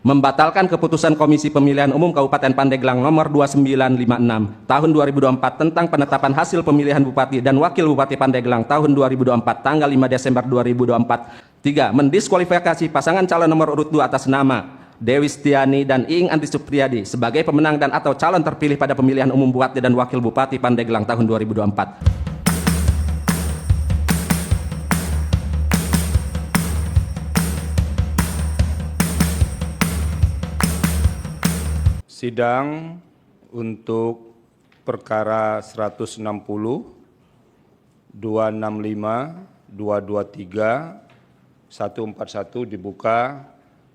membatalkan keputusan Komisi Pemilihan Umum Kabupaten Pandeglang nomor 2956 tahun 2024 tentang penetapan hasil pemilihan Bupati dan Wakil Bupati Pandeglang tahun 2024 tanggal 5 Desember 2024. 3. Mendiskualifikasi pasangan calon nomor urut 2 atas nama Dewi Setiani dan Iing Anti Supriyadi sebagai pemenang dan atau calon terpilih pada pemilihan umum Bupati dan Wakil Bupati Pandeglang tahun 2024. Sidang untuk perkara 160, 265, 223, 141 dibuka,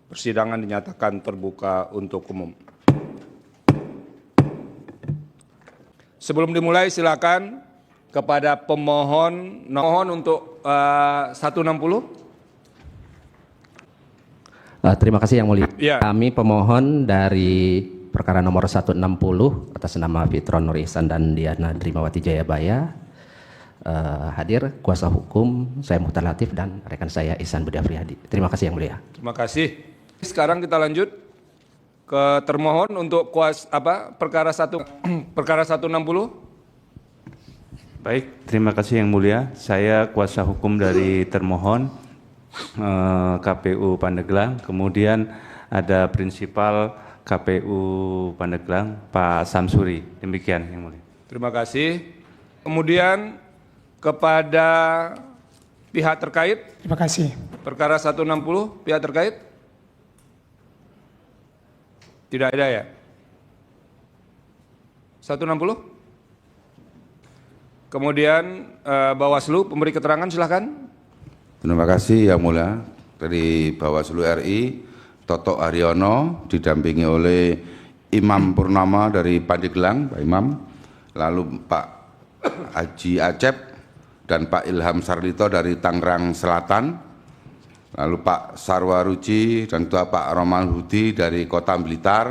persidangan dinyatakan terbuka untuk umum. Sebelum dimulai silakan kepada pemohon untuk 160. Terima kasih Yang Mulia. Ya. Kami pemohon dari perkara nomor 160 atas nama Fitron Nur Ihsan dan Diana Drimawati Jayabaya. Hadir kuasa hukum saya Muhtar Latif dan rekan saya Ihsan Budi Afriyadi. Terima kasih Yang Mulia. Terima kasih. Sekarang kita lanjut ke termohon untuk perkara 160. Baik, terima kasih Yang Mulia. Saya kuasa hukum dari termohon KPU Pandeglang. Kemudian ada prinsipal KPU Pandeglang Pak Samsuri. Demikian Yang Mulia. Terima kasih. Kemudian kepada pihak terkait. Terima kasih. Perkara 160 pihak terkait. Tidak ada ya? 160? Kemudian Bawaslu pemberi keterangan silakan. Terima kasih Yang Mulia. Dari Bawaslu RI, Toto Haryono didampingi oleh Imam Purnama dari Pandeglang, Pak Imam, lalu Pak Haji Acep dan Pak Ilham Sarlito dari Tangerang Selatan, lalu Pak Sarwaruji dan Ketua Pak Roman Hudi dari Kota Blitar,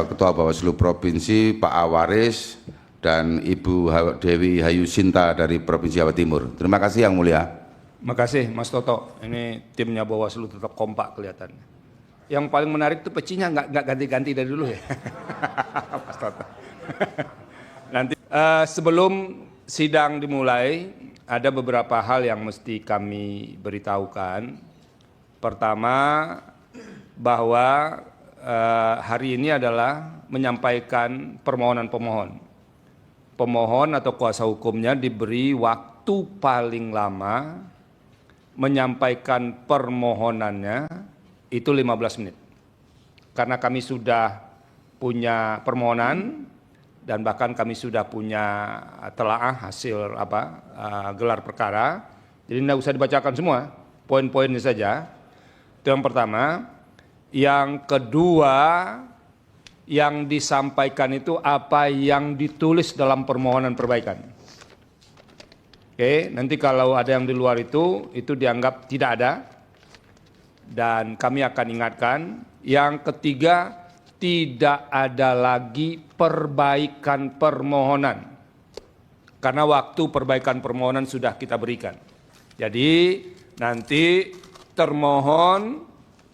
Ketua Bawaslu Provinsi Pak Awaris, dan Ibu Dewi Hayu Sinta dari Provinsi Jawa Timur. Terima kasih Yang Mulia. Terima kasih Mas Toto. Ini timnya Bawaslu tetap kompak kelihatannya. Yang paling menarik itu pecinya nggak ganti-ganti dari dulu ya. Mas Toto. Nanti sebelum sidang dimulai ada beberapa hal yang mesti kami beritahukan. Pertama bahwa hari ini adalah menyampaikan permohonan pemohon. Pemohon atau kuasa hukumnya diberi waktu paling lama menyampaikan permohonannya itu 15 menit. Karena kami sudah punya permohonan dan bahkan kami sudah punya telaah hasil gelar perkara. Jadi tidak usah dibacakan semua, poin-poinnya saja. Itu yang pertama. Yang kedua, yang disampaikan itu apa yang ditulis dalam permohonan perbaikan. Oke, nanti kalau ada yang di luar itu dianggap tidak ada. Dan kami akan ingatkan. Yang ketiga, tidak ada lagi perbaikan permohonan. Karena waktu perbaikan permohonan sudah kita berikan. Jadi nanti termohon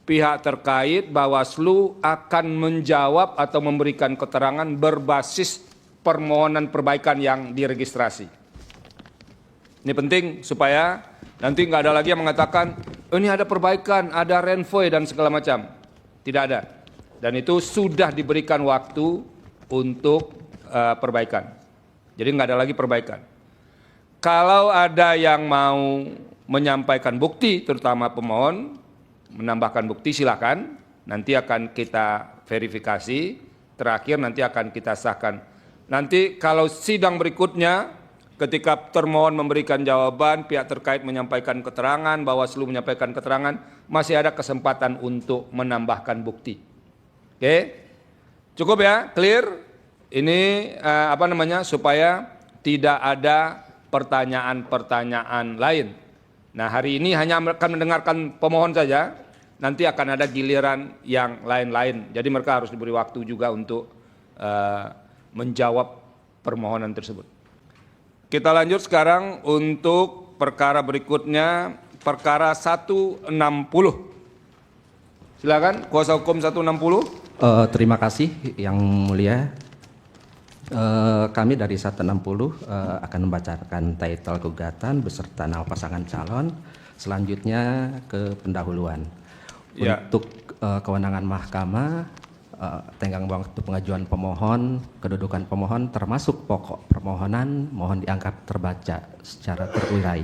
pihak terkait Bawaslu akan menjawab atau memberikan keterangan berbasis permohonan perbaikan yang diregistrasi. Ini penting supaya nanti nggak ada lagi yang mengatakan, oh, ini ada perbaikan, ada renvoy dan segala macam. Tidak ada. Dan itu sudah diberikan waktu untuk perbaikan. Jadi nggak ada lagi perbaikan. Kalau ada yang mau menyampaikan bukti, terutama pemohon, menambahkan bukti silakan. Nanti akan kita verifikasi. Terakhir nanti akan kita sahkan. Nanti kalau sidang berikutnya, ketika termohon memberikan jawaban, pihak terkait menyampaikan keterangan, Bawaslu menyampaikan keterangan, masih ada kesempatan untuk menambahkan bukti. Oke, cukup ya, clear? Ini supaya tidak ada pertanyaan-pertanyaan lain. Nah, hari ini hanya akan mendengarkan pemohon saja, nanti akan ada giliran yang lain-lain. Jadi mereka harus diberi waktu juga untuk menjawab permohonan tersebut. Kita lanjut sekarang untuk perkara berikutnya, perkara 160. Silakan kuasa hukum 160. Terima kasih Yang Mulia. Kami dari 160 akan membacakan title gugatan beserta nama pasangan calon. Selanjutnya ke pendahuluan. Ya. Untuk kewenangan mahkamah, tenggang waktu pengajuan pemohon, kedudukan pemohon termasuk pokok permohonan mohon dianggap terbaca secara terurai.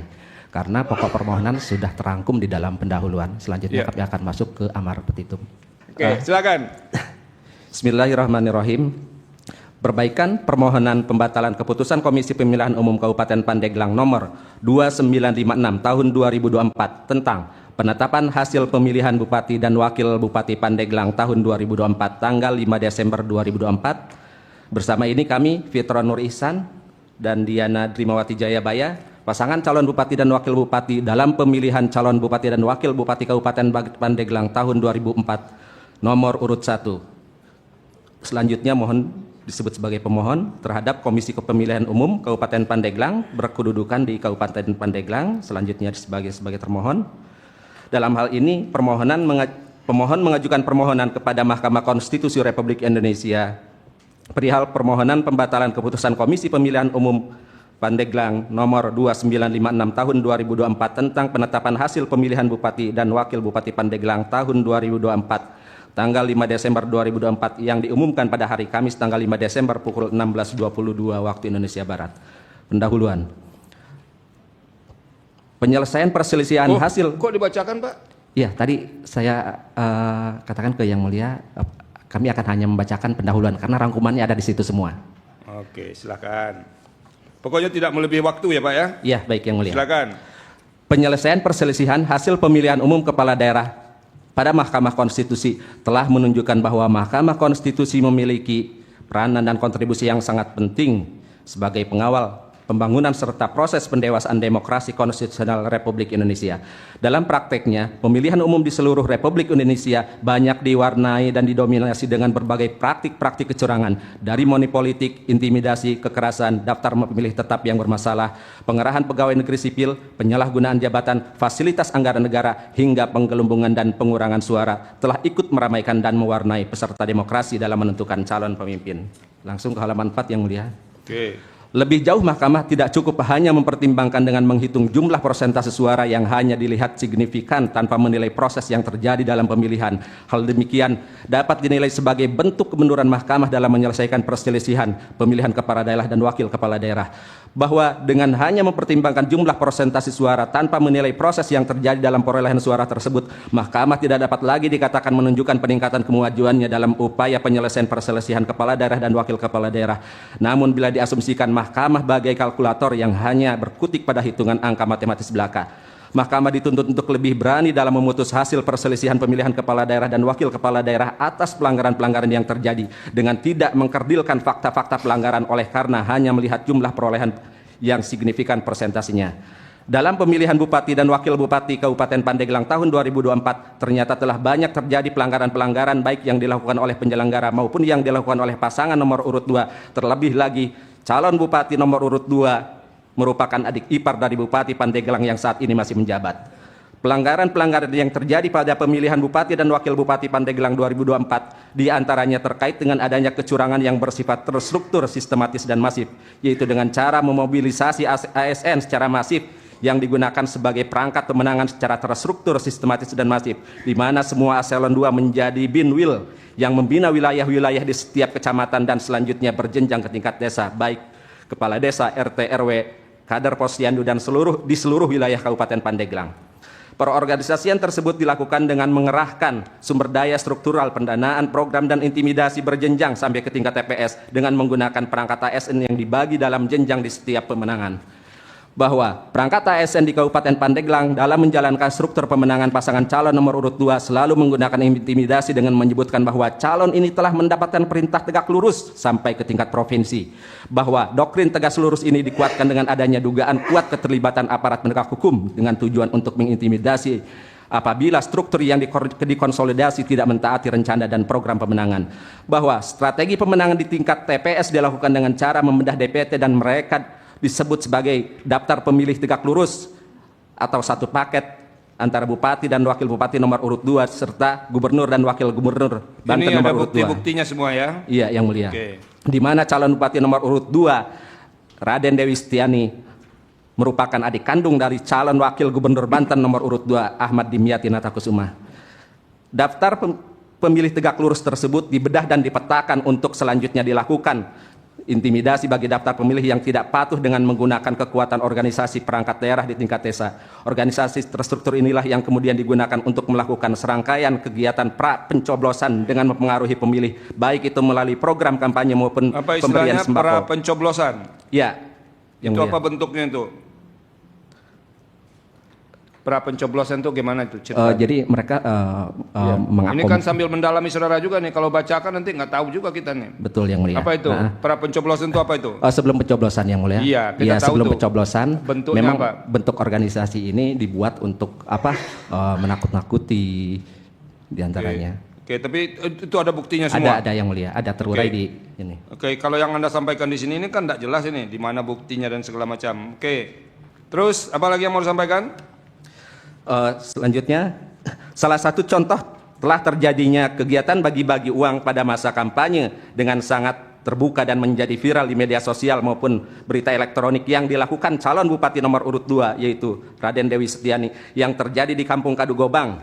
Karena pokok permohonan sudah terangkum di dalam pendahuluan. Selanjutnya Ya. kami akan masuk ke amar petitum. Oke, silakan. Bismillahirrahmanirrahim. Perbaikan permohonan pembatalan keputusan Komisi Pemilihan Umum Kabupaten Pandeglang nomor 2956 tahun 2024 tentang penetapan hasil pemilihan Bupati dan Wakil Bupati Pandeglang tahun 2024 tanggal 5 Desember 2024. Bersama ini kami, Fitron Nur Ihsan dan Diana Drimawati Jayabaya, pasangan calon Bupati dan Wakil Bupati dalam pemilihan calon Bupati dan Wakil Bupati Kabupaten Pandeglang tahun 2004 nomor urut 1. Selanjutnya mohon disebut sebagai pemohon terhadap Komisi Kepemilihan Umum Kabupaten Pandeglang berkedudukan di Kabupaten Pandeglang, selanjutnya sebagai termohon. Dalam hal ini pemohon mengajukan permohonan kepada Mahkamah Konstitusi Republik Indonesia perihal permohonan pembatalan keputusan Komisi Pemilihan Umum Pandeglang nomor 2956 tahun 2024 tentang penetapan hasil pemilihan Bupati dan Wakil Bupati Pandeglang tahun 2024 tanggal 5 Desember 2024 yang diumumkan pada hari Kamis tanggal 5 Desember pukul 16.22 waktu Indonesia Barat. Pendahuluan. Penyelesaian perselisihan hasil. Kok dibacakan, Pak? Ya, tadi saya katakan ke Yang Mulia, kami akan hanya membacakan pendahuluan karena rangkumannya ada di situ semua. Oke, silakan. Pokoknya tidak melebihi waktu ya, Pak ya? Iya, baik Yang Mulia. Silakan. Penyelesaian perselisihan hasil pemilihan umum kepala daerah pada Mahkamah Konstitusi telah menunjukkan bahwa Mahkamah Konstitusi memiliki peranan dan kontribusi yang sangat penting sebagai pengawal pembangunan serta proses pendewasaan demokrasi konstitusional Republik Indonesia. Dalam prakteknya, pemilihan umum di seluruh Republik Indonesia banyak diwarnai dan didominasi dengan berbagai praktik-praktik kecurangan, dari money politik, intimidasi, kekerasan, daftar pemilih tetap yang bermasalah, pengerahan pegawai negeri sipil, penyalahgunaan jabatan, fasilitas anggaran negara, hingga penggelembungan dan pengurangan suara telah ikut meramaikan dan mewarnai peserta demokrasi dalam menentukan calon pemimpin. Langsung ke halaman 4 Yang Mulia. Oke. Lebih jauh Mahkamah tidak cukup hanya mempertimbangkan dengan menghitung jumlah persentase suara yang hanya dilihat signifikan tanpa menilai proses yang terjadi dalam pemilihan. Hal demikian dapat dinilai sebagai bentuk kemunduran Mahkamah dalam menyelesaikan perselisihan pemilihan kepala daerah dan wakil kepala daerah. Bahwa dengan hanya mempertimbangkan jumlah persentase suara tanpa menilai proses yang terjadi dalam perolehan suara tersebut, Mahkamah tidak dapat lagi dikatakan menunjukkan peningkatan kemajuannya dalam upaya penyelesaian perselisihan kepala daerah dan wakil kepala daerah. Namun bila diasumsikan Mahkamah bagai kalkulator yang hanya berkutik pada hitungan angka matematis belaka, Mahkamah dituntut untuk lebih berani dalam memutus hasil perselisihan pemilihan kepala daerah dan wakil kepala daerah atas pelanggaran-pelanggaran yang terjadi dengan tidak mengkerdilkan fakta-fakta pelanggaran oleh karena hanya melihat jumlah perolehan yang signifikan persentasenya. Dalam pemilihan Bupati dan Wakil Bupati Kabupaten Pandeglang tahun 2024 ternyata telah banyak terjadi pelanggaran-pelanggaran baik yang dilakukan oleh penyelenggara maupun yang dilakukan oleh pasangan nomor urut 2. Terlebih lagi calon Bupati nomor urut 2 merupakan adik ipar dari Bupati Pandeglang yang saat ini masih menjabat. Pelanggaran-pelanggaran yang terjadi pada pemilihan Bupati dan Wakil Bupati Pandeglang 2024 diantaranya terkait dengan adanya kecurangan yang bersifat terstruktur, sistematis dan masif, yaitu dengan cara memobilisasi ASN secara masif yang digunakan sebagai perangkat pemenangan secara terstruktur, sistematis dan masif, di mana semua eselon 2 menjadi binwil yang membina wilayah-wilayah di setiap kecamatan dan selanjutnya berjenjang ke tingkat desa, baik kepala desa, RT, RW, kader posyandu dan di seluruh wilayah Kabupaten Pandeglang. Perorganisasian tersebut dilakukan dengan mengerahkan sumber daya struktural, pendanaan, program dan intimidasi berjenjang sampai ke tingkat TPS dengan menggunakan perangkat ASN yang dibagi dalam jenjang di setiap pemenangan. Bahwa perangkat ASN di Kabupaten Pandeglang dalam menjalankan struktur pemenangan pasangan calon nomor urut 2 selalu menggunakan intimidasi dengan menyebutkan bahwa calon ini telah mendapatkan perintah tegak lurus sampai ke tingkat provinsi. Bahwa doktrin tegak lurus ini dikuatkan dengan adanya dugaan kuat keterlibatan aparat penegak hukum dengan tujuan untuk mengintimidasi apabila struktur yang dikonsolidasi tidak mentaati rencana dan program pemenangan. Bahwa strategi pemenangan di tingkat TPS dilakukan dengan cara membedah DPT dan mereka disebut sebagai daftar pemilih tegak lurus atau satu paket antara bupati dan wakil bupati nomor urut 2 serta gubernur dan wakil gubernur Banten Ini ada nomor urut 2. bukti-buktinya semua ya. Iya, yang mulia. Oke. Di mana calon bupati nomor urut 2 Raden Dewi Setiani merupakan adik kandung dari calon wakil gubernur Banten nomor urut 2 Ahmad Dimyati Natakusuma. Daftar pemilih tegak lurus tersebut dibedah dan dipetakan untuk selanjutnya dilakukan intimidasi bagi daftar pemilih yang tidak patuh dengan menggunakan kekuatan organisasi perangkat daerah di tingkat desa. Organisasi terstruktur inilah yang kemudian digunakan untuk melakukan serangkaian kegiatan pencoblosan dengan mempengaruhi pemilih, baik itu melalui program kampanye maupun Apa pemberian istilahnya sembako. pra pencoblosan? Ya, yang Itu mulia. apa bentuknya itu? Pra pencoblosan itu gimana itu ceritanya? Jadi mereka Ini kan sambil mendalami saudara juga nih, kalau bacakan nanti nggak tahu juga kita nih. betul yang mulia. Apa itu? Nah, Pra pencoblosan itu apa itu? sebelum pencoblosan yang mulia. Iya, kita tahu sebelum tuh. pencoblosan Bentuknya memang apa? bentuk organisasi ini dibuat untuk apa? Menakut-nakuti diantaranya. Oke, tapi itu ada buktinya semua. Ada yang mulia, ada terurai Oke. di ini. Oke, kalau yang Anda sampaikan di sini ini kan tidak jelas ini di mana buktinya dan segala macam. Oke. Terus apa lagi yang mau disampaikan? Selanjutnya, salah satu contoh telah terjadinya kegiatan bagi-bagi uang pada masa kampanye dengan sangat terbuka dan menjadi viral di media sosial maupun berita elektronik yang dilakukan calon bupati nomor urut 2 yaitu Raden Dewi Setiani yang terjadi di Kampung Kadugobang,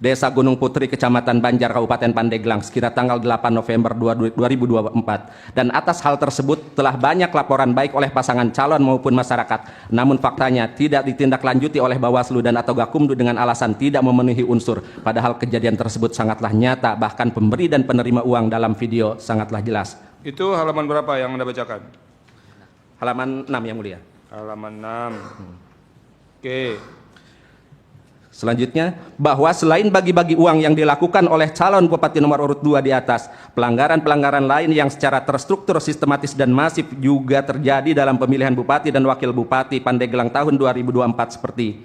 Desa Gunung Putri, Kecamatan Banjar, Kabupaten Pandeglang, sekira tanggal 8 November 2024. Dan atas hal tersebut telah banyak laporan baik oleh pasangan calon maupun masyarakat. Namun faktanya tidak ditindaklanjuti oleh Bawaslu dan atau Gakumdu dengan alasan tidak memenuhi unsur. Padahal kejadian tersebut sangatlah nyata, bahkan pemberi dan penerima uang dalam video sangatlah jelas. Itu halaman berapa yang Anda bacakan? Halaman 6 yang mulia. Halaman 6. Oke. Selanjutnya, bahwa selain bagi-bagi uang yang dilakukan oleh calon bupati nomor urut 2 di atas, pelanggaran-pelanggaran lain yang secara terstruktur, sistematis dan masif juga terjadi dalam pemilihan bupati dan wakil bupati Pandeglang tahun 2024 seperti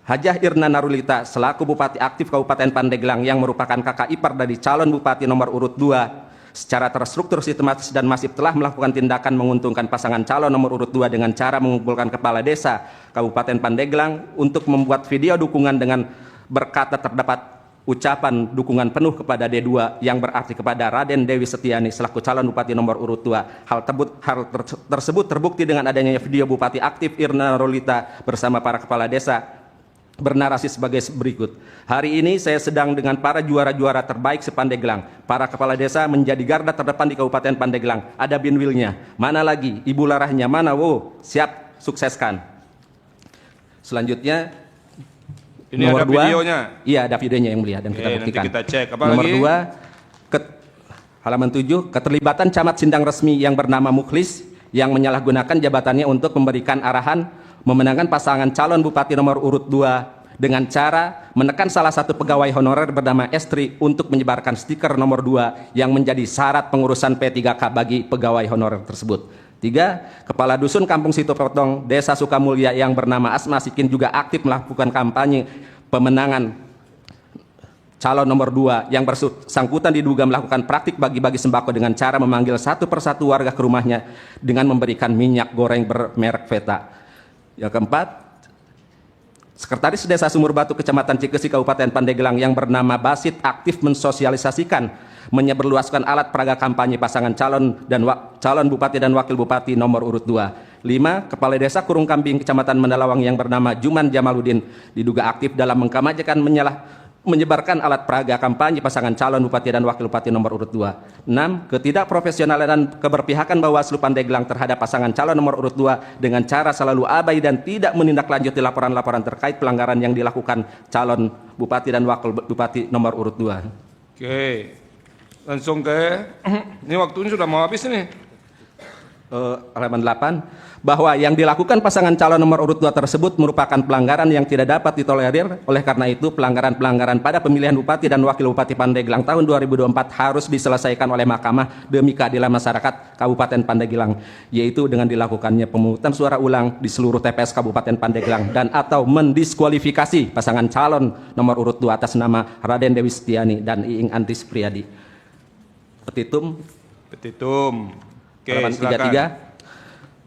Hajah Irna Narulita selaku bupati aktif Kabupaten Pandeglang yang merupakan kakak ipar dari calon bupati nomor urut 2 secara terstruktur, sistematis dan masif telah melakukan tindakan menguntungkan pasangan calon nomor urut 2 dengan cara mengumpulkan kepala desa Kabupaten Pandeglang untuk membuat video dukungan dengan berkata terdapat ucapan dukungan penuh kepada D2 yang berarti kepada Raden Dewi Setiani selaku calon bupati nomor urut 2. Hal tersebut terbukti dengan adanya video bupati aktif Irna Rolita bersama para kepala desa bernarasi sebagai berikut. Hari ini saya sedang dengan para juara-juara terbaik sepandeglang. Para kepala desa menjadi garda terdepan di Kabupaten Pandeglang. Ada binwilnya. Mana lagi? Ibu larahnya mana? Wow, siap, sukseskan. Selanjutnya, Ini nomor ada 2. videonya. Iya, ada videonya yang mulia dan kita Nanti buktikan. kita cek. Apa nomor lagi? 2, halaman 7, keterlibatan camat sindang resmi yang bernama Mukhlis yang menyalahgunakan jabatannya untuk memberikan arahan memenangkan pasangan calon bupati nomor urut 2 dengan cara menekan salah satu pegawai honorer bernama Estri untuk menyebarkan stiker nomor 2 yang menjadi syarat pengurusan P3K bagi pegawai honorer tersebut. 3. Kepala Dusun Kampung Situpotong, Desa Sukamulya yang bernama Asma Sikin juga aktif melakukan kampanye pemenangan calon nomor 2 yang bersangkutan diduga melakukan praktik bagi-bagi sembako dengan cara memanggil satu persatu warga ke rumahnya dengan memberikan minyak goreng bermerek Veta. Yang keempat, Sekretaris Desa Sumur Batu Kecamatan Cikesi Kabupaten Pandeglang yang bernama Basit aktif mensosialisasikan menyebarluaskan alat peraga kampanye pasangan calon bupati dan wakil bupati nomor urut 2. 5. Kepala Desa Kurung Kambing Kecamatan Mendalawang yang bernama Juman Jamaludin diduga aktif dalam mengkampanyekan menyebarkan alat peraga kampanye pasangan calon bupati dan wakil bupati nomor urut 2. 6. Ketidakprofesionalan dan keberpihakan Bawaslu Pandeglang terhadap pasangan calon nomor urut 2 dengan cara selalu abai dan tidak menindaklanjuti laporan-laporan terkait pelanggaran yang dilakukan calon bupati dan wakil bupati nomor urut 2. Oke. Langsung ke ini waktunya sudah mau habis ini. Halaman 8, bahwa yang dilakukan pasangan calon nomor urut 2 tersebut merupakan pelanggaran yang tidak dapat ditolerir. Oleh karena itu, pelanggaran-pelanggaran pada pemilihan bupati dan wakil bupati Pandeglang tahun 2024 harus diselesaikan oleh Mahkamah demi keadilan masyarakat Kabupaten Pandeglang, yaitu dengan dilakukannya pemungutan suara ulang di seluruh TPS Kabupaten Pandeglang dan atau mendiskualifikasi pasangan calon nomor urut 2 atas nama Raden Dewi Setiani dan Iing Antis Priyadi. Petitum. Oke, Halaman silakan.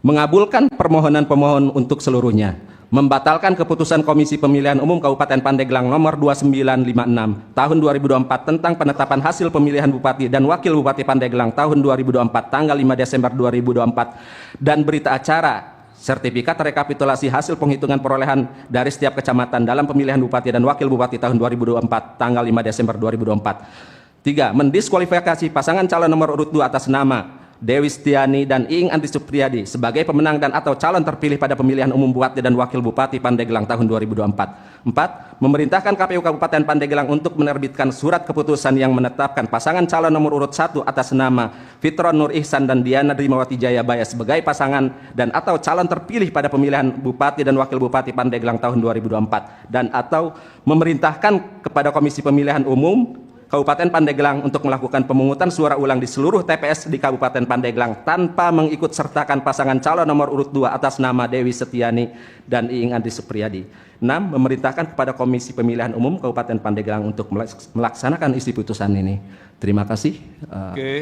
33, mengabulkan permohonan pemohon untuk seluruhnya. membatalkan keputusan Komisi Pemilihan Umum Kabupaten Pandeglang nomor 2956 tahun 2024 tentang penetapan hasil pemilihan Bupati dan Wakil Bupati Pandeglang tahun 2024 tanggal 5 Desember 2024 dan berita acara sertifikat rekapitulasi hasil penghitungan perolehan dari setiap kecamatan dalam pemilihan Bupati dan Wakil Bupati tahun 2024 tanggal 5 Desember 2024. 3. Mendiskualifikasi pasangan calon nomor urut 2 atas nama Dewi Setiani dan Iing Andi Supriyadi sebagai pemenang dan atau calon terpilih pada pemilihan umum Bupati dan Wakil Bupati Pandeglang tahun 2024. 4. Memerintahkan KPU Kabupaten Pandeglang untuk menerbitkan surat keputusan yang menetapkan pasangan calon nomor urut 1 atas nama Fitron Nur Ihsan dan Diana Drimawati Jayabaya sebagai pasangan dan atau calon terpilih pada pemilihan Bupati dan Wakil Bupati Pandeglang tahun 2024 dan atau memerintahkan kepada Komisi Pemilihan Umum Kabupaten Pandeglang untuk melakukan pemungutan suara ulang di seluruh TPS di Kabupaten Pandeglang tanpa mengikut sertakan pasangan calon nomor urut 2 atas nama Dewi Setiani dan Iing Andi Supriyadi. 6. Memerintahkan kepada Komisi Pemilihan Umum Kabupaten Pandeglang untuk melaksanakan isi putusan ini. Terima kasih.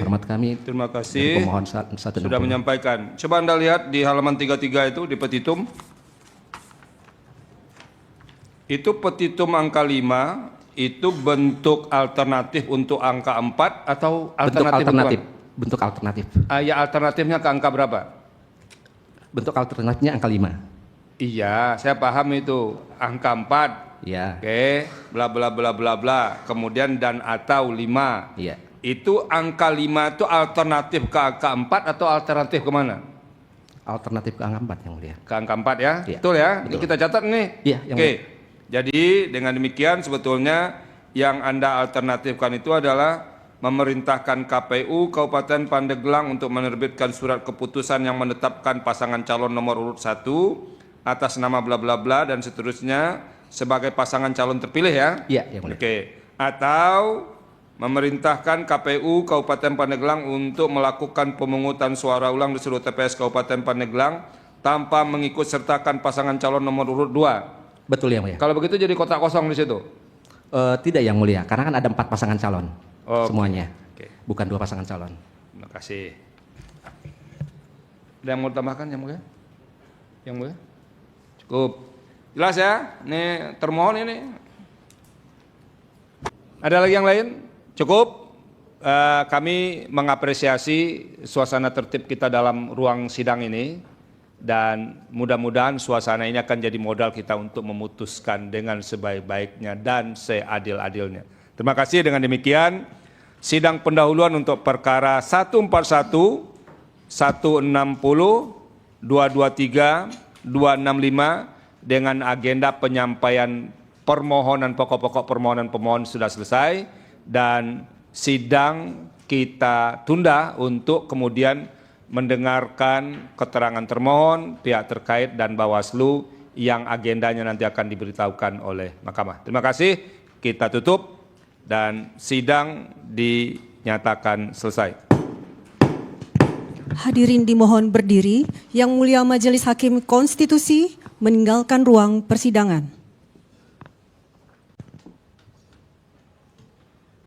Hormat kami. Terima kasih. Pemohon sudah menyampaikan. Coba Anda lihat di halaman 33 itu di petitum. Itu petitum angka 5. Itu bentuk alternatif untuk angka 4 atau alternatif? Bentuk alternatif. Ya alternatifnya ke angka berapa? Bentuk alternatifnya angka 5. Iya, saya paham itu. Angka 4. Iya. Oke, bla bla bla bla bla. Kemudian dan atau 5. Iya. Itu angka 5 itu alternatif ke angka 4 atau alternatif kemana? Alternatif ke angka 4 yang mulia. Ke angka 4 ya? Iya. Betul ya? Ini Betul. kita catat nih. Iya, yang Oke. Jadi dengan demikian sebetulnya yang Anda alternatifkan itu adalah memerintahkan KPU Kabupaten Pandeglang untuk menerbitkan surat keputusan yang menetapkan pasangan calon nomor urut 1 atas nama bla bla bla dan seterusnya sebagai pasangan calon terpilih ya? Iya, yang mulia. Oke. Atau memerintahkan KPU Kabupaten Pandeglang untuk melakukan pemungutan suara ulang di seluruh TPS Kabupaten Pandeglang tanpa mengikut sertakan pasangan calon nomor urut 2. Betul yang mulia. Kalau begitu jadi kotak kosong di situ. Tidak yang mulia, karena kan ada 4 pasangan calon semuanya, Oke. bukan 2 pasangan calon. Terima kasih. Ada yang mau tambahkan yang mulia? Yang mulia? Cukup. Jelas ya? Ini termohon ini. Ada lagi yang lain? Cukup. Kami mengapresiasi suasana tertib kita dalam ruang sidang ini. Dan mudah-mudahan suasana ini akan jadi modal kita untuk memutuskan dengan sebaik-baiknya dan seadil-adilnya. Terima kasih. Dengan demikian, sidang pendahuluan untuk perkara 141, 160, 223, 265 dengan agenda penyampaian permohonan pokok-pokok permohonan pemohon sudah selesai dan sidang kita tunda untuk kemudian mendengarkan keterangan termohon, pihak terkait dan Bawaslu yang agendanya nanti akan diberitahukan oleh Mahkamah. Terima kasih, kita tutup dan sidang dinyatakan selesai. Hadirin dimohon berdiri. Yang Mulia Majelis Hakim Konstitusi meninggalkan ruang persidangan.